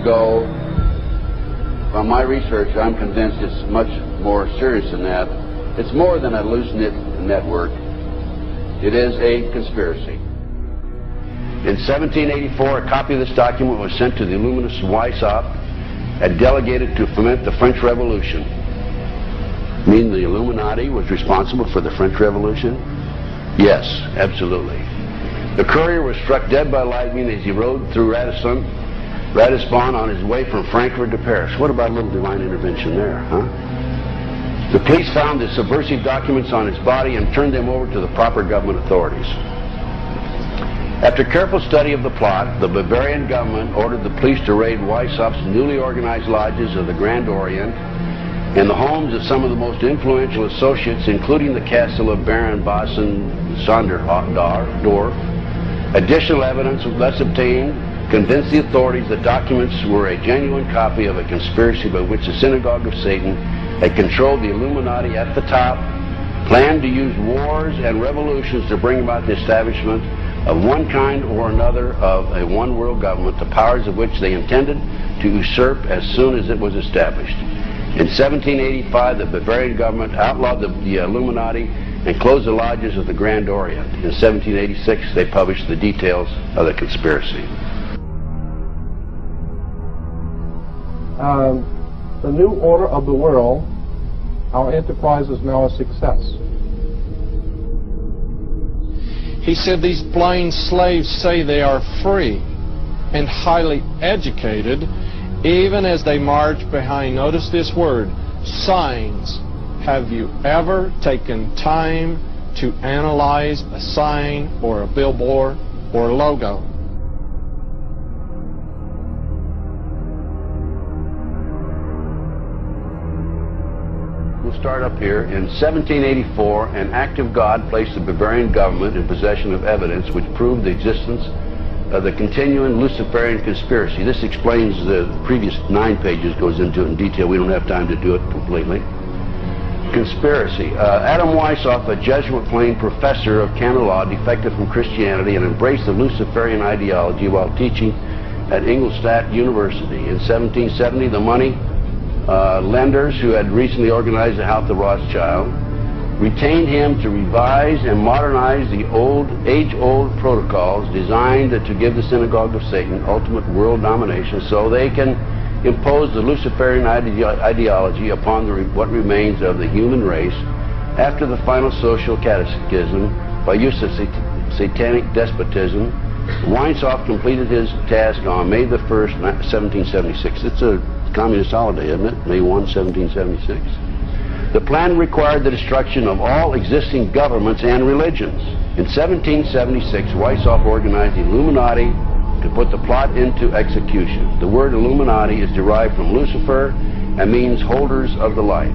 ago. From my research, I'm convinced it's much more serious than that. It's more than a loose-knit network. It is a conspiracy. In 1784, a copy of this document was sent to the illuminist Weishaupt and delegated to foment the French Revolution. Mean the Illuminati was responsible for the French Revolution? Yes, absolutely. The courier was struck dead by lightning as he rode through Ratisbon on his way from Frankfurt to Paris. What about a little divine intervention there, huh? The police found the subversive documents on his body and turned them over to the proper government authorities. After careful study of the plot, the Bavarian government ordered the police to raid Weishaupt's newly organized lodges of the Grand Orient and the homes of some of the most influential associates, including the castle of Baron Basen-Sonderdorf. Additional evidence thus obtained convinced the authorities that documents were a genuine copy of a conspiracy by which the Synagogue of Satan had controlled the Illuminati at the top, planned to use wars and revolutions to bring about the establishment of one kind or another of a one-world government, the powers of which they intended to usurp as soon as it was established. In 1785, the Bavarian government outlawed the Illuminati and closed the lodges of the Grand Orient. In 1786, they published the details of the conspiracy. The new order of the world, our enterprise is now a success. He said these blind slaves say they are free and highly educated, even as they march behind, notice this word, signs. Have you ever taken time to analyze a sign or a billboard or a logo? We'll start up here. In 1784, an act of God placed the Bavarian government in possession of evidence which proved the existence of the continuing Luciferian conspiracy. This explains the previous 9 pages, goes into it in detail. We don't have time to do it completely. Conspiracy. Adam Weishaupt, a Jesuit-trained professor of canon law, defected from Christianity and embraced the Luciferian ideology while teaching at Ingolstadt University. In 1770, the money lenders who had recently organized the House of Rothschild retained him to revise and modernize the age-old protocols designed to give the Synagogue of Satan ultimate world domination so they can impose the Luciferian ideology upon what remains of the human race after the final social cataclysm by use of satanic despotism. Weishaupt completed his task on May the 1st, 1776. It's a communist holiday, isn't it? May 1, 1776. The plan required the destruction of all existing governments and religions. In 1776, Weishaupt organized the Illuminati to put the plot into execution. The word Illuminati is derived from Lucifer and means holders of the light.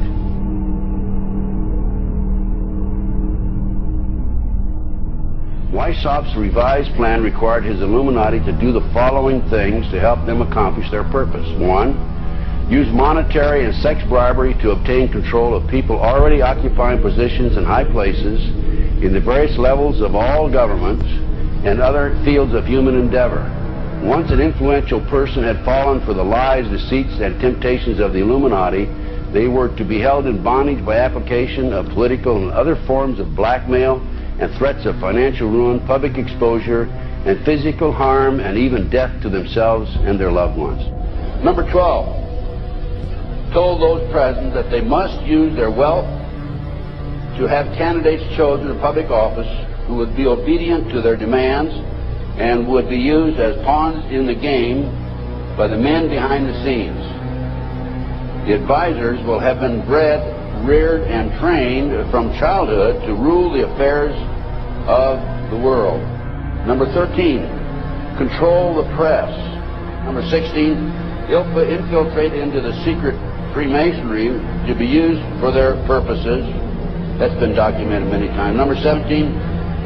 Weishaupt's revised plan required his Illuminati to do the following things to help them accomplish their purpose. 1. Use monetary and sex bribery to obtain control of people already occupying positions in high places in the various levels of all governments and other fields of human endeavor. Once an influential person had fallen for the lies, deceits, and temptations of the Illuminati, they were to be held in bondage by application of political and other forms of blackmail and threats of financial ruin, public exposure, and physical harm, and even death to themselves and their loved ones. Number 12. Told those present that they must use their wealth to have candidates chosen to public office who would be obedient to their demands and would be used as pawns in the game by the men behind the scenes. The advisors will have been bred, reared, and trained from childhood to rule the affairs of the world. Number 13, control the press. Number 16, infiltrate into the secret Freemasonry to be used for their purposes. That's been documented many times. Number 17,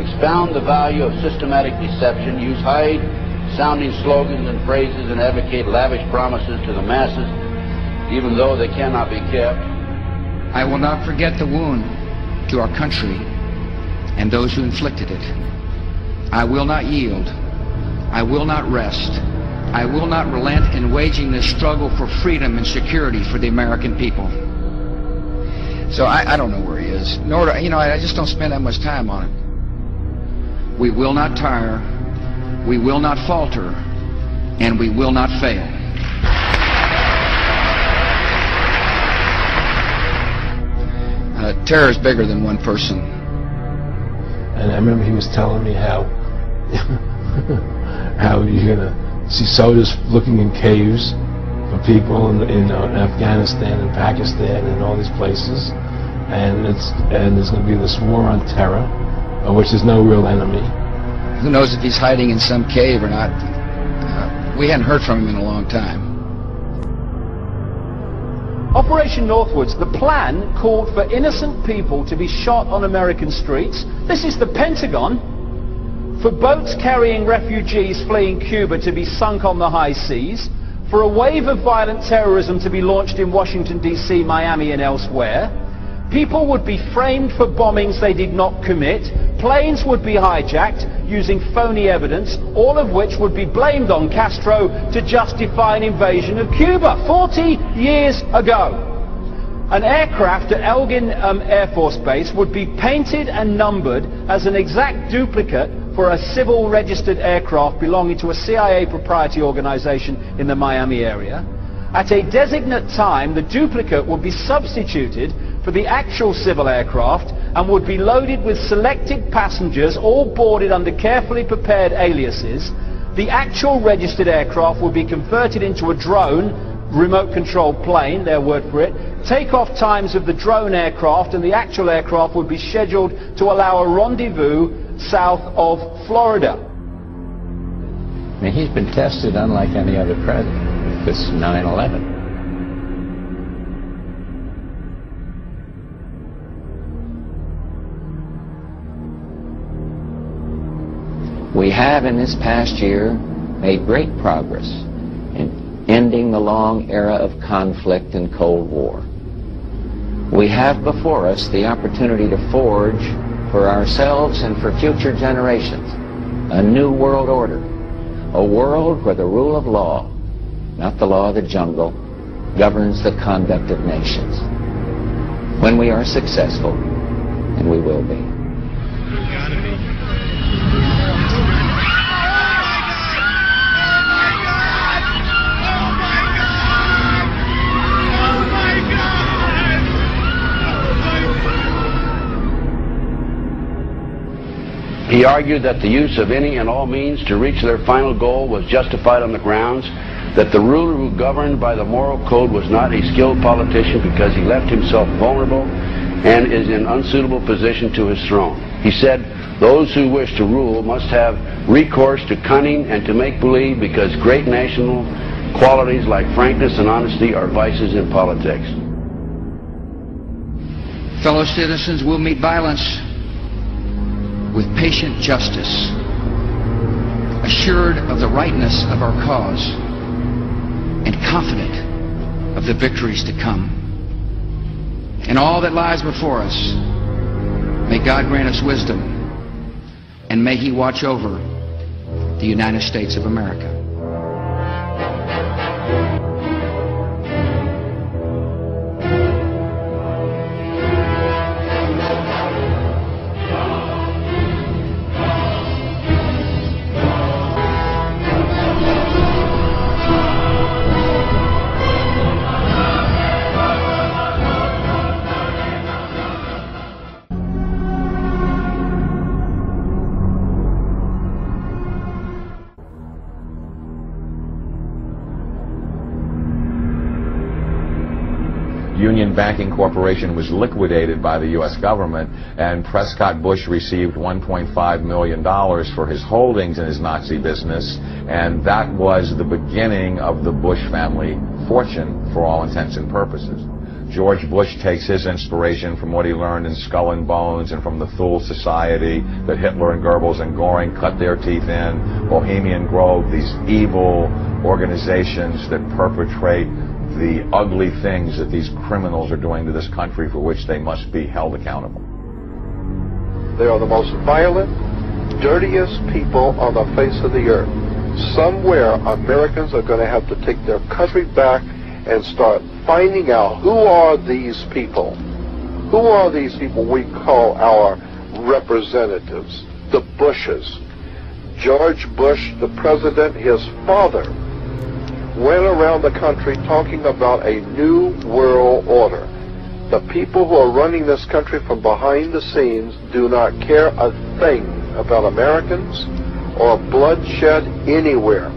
expound the value of systematic deception, use high-sounding slogans and phrases, and advocate lavish promises to the masses, even though they cannot be kept. I will not forget the wound to our country and those who inflicted it. I will not yield. I will not rest I will not relent in waging this struggle for freedom and security for the American people. So I don't know where he is. Nor do, I just don't spend that much time on it. We will not tire, we will not falter, and we will not fail. Terror is bigger than one person. And I remember he was telling me how you're gonna see soldiers looking in caves for people in Afghanistan and Pakistan and all these places, and there's going to be this war on terror, of which there's no real enemy. Who knows if he's hiding in some cave or not? We hadn't heard from him in a long time. Operation Northwoods, the plan called for innocent people to be shot on American streets. This is the Pentagon. For boats carrying refugees fleeing Cuba to be sunk on the high seas. For a wave of violent terrorism to be launched in Washington, D.C., Miami, and elsewhere. People would be framed for bombings they did not commit. Planes would be hijacked using phony evidence, all of which would be blamed on Castro to justify an invasion of Cuba 40 years ago. An aircraft at Elgin Air Force Base would be painted and numbered as an exact duplicate for a civil registered aircraft belonging to a CIA proprietary organization in the Miami area. At a designate time, the duplicate would be substituted for the actual civil aircraft and would be loaded with selected passengers, all boarded under carefully prepared aliases. The actual registered aircraft would be converted into a drone, remote controlled plane, their word for it. Takeoff times of the drone aircraft and the actual aircraft would be scheduled to allow a rendezvous south of Florida. I mean, he's been tested unlike any other president with this 9/11. We have in this past year made great progress in ending the long era of conflict and Cold War. We have before us the opportunity to forge for ourselves and for future generations a new world order, a world where the rule of law, not the law of the jungle, governs the conduct of nations. When we are successful, and we will be. He argued that the use of any and all means to reach their final goal was justified on the grounds that the ruler who governed by the moral code was not a skilled politician because he left himself vulnerable and is in unsuitable position to his throne. He said those who wish to rule must have recourse to cunning and to make-believe because great national qualities like frankness and honesty are vices in politics. Fellow citizens, will meet violence with patient justice, assured of the rightness of our cause, and confident of the victories to come. In all that lies before us, may God grant us wisdom, and may He watch over the United States of America. Union Banking Corporation was liquidated by the U.S. government, and Prescott Bush received $1.5 million for his holdings in his Nazi business, and that was the beginning of the Bush family fortune for all intents and purposes. George Bush takes his inspiration from what he learned in Skull and Bones and from the Thule Society that Hitler and Goebbels and Goring cut their teeth in, Bohemian Grove, these evil organizations that perpetrate the ugly things that these criminals are doing to this country for which they must be held accountable. They are the most violent, dirtiest people on the face of the earth. somewhere Americans are going to have to take their country back and start finding out who are these people. Who are these people we call our representatives? The Bushes. George Bush, the president, his father, went around the country talking about a new world order. The people who are running this country from behind the scenes do not care a thing about Americans or bloodshed anywhere.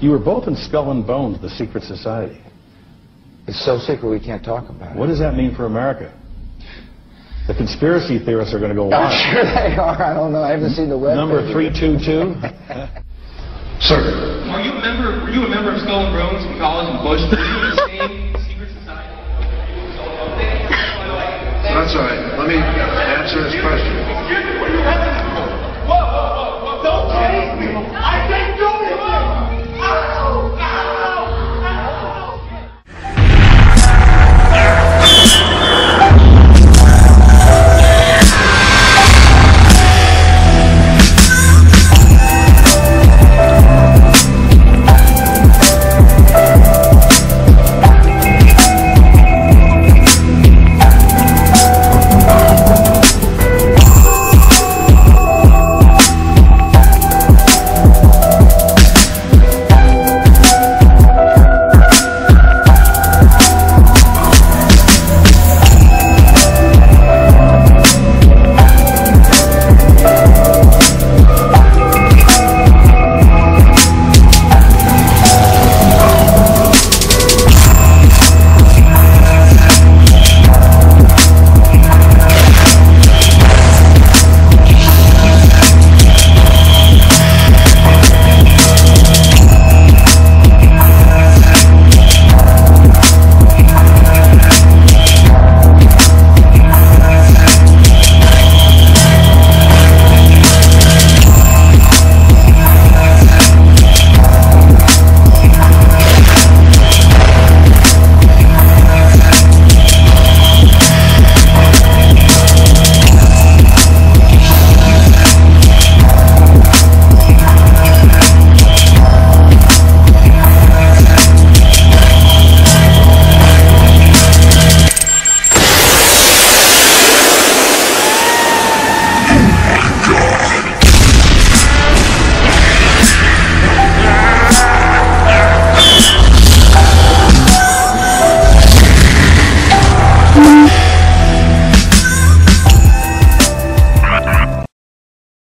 You were both in Skull and Bones, the secret society. It's so secret we can't talk about it. What does that mean for America? The conspiracy theorists are going to go I'm wild. sure they are. I don't know. I haven't seen the web. Number 322. Sir. Were you a member of Skull and Bones in college in Bush? Were you in the same secret society? That's all right. Let me answer this question.